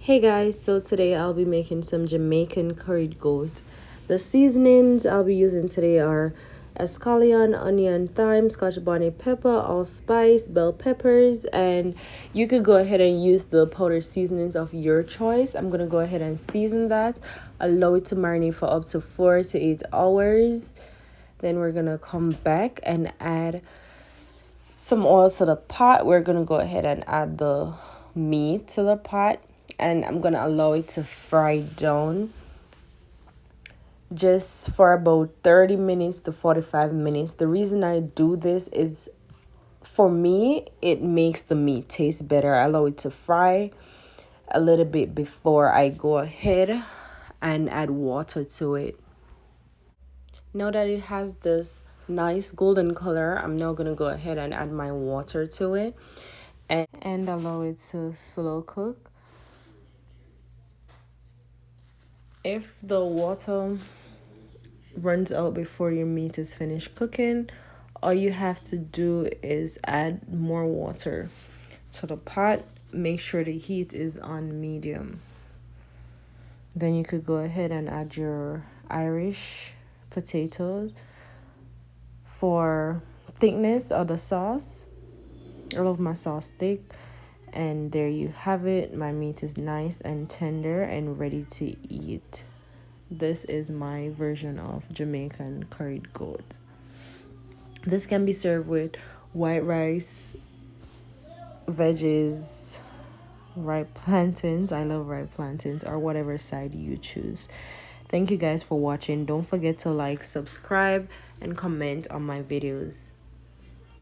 Hey guys, so today I'll be making some Jamaican curried goat. The seasonings I'll be using today are escallion, onion, thyme, scotch bonnet pepper, allspice, bell peppers, and you could go ahead and use the powdered seasonings of your choice. I'm gonna go ahead and season that, allow it to marinate for up to 4 to 8 hours. Then we're gonna come back and add some oil to the pot. We're gonna go ahead and add the meat to the pot, and I'm gonna allow it to fry down just for about 30 minutes to 45 minutes. The reason I do this is, for me, it makes the meat taste better. I allow it to fry a little bit before I go ahead and add water to it. Now that it has this nice golden color, I'm now gonna go ahead and add my water to it and allow it to slow cook. If the water runs out before your meat is finished cooking, all you have to do is add more water to the pot. Make sure the heat is on medium. Then you could go ahead and add your Irish potatoes for thickness of the sauce. I love my sauce thick. And there you have it. My meat is nice and tender and ready to eat. This is my version of Jamaican curried goat. This can be served with white rice, veggies, ripe plantains. I love ripe plantains, or whatever side you choose. Thank you guys for watching. Don't forget to like, subscribe, and comment on my videos.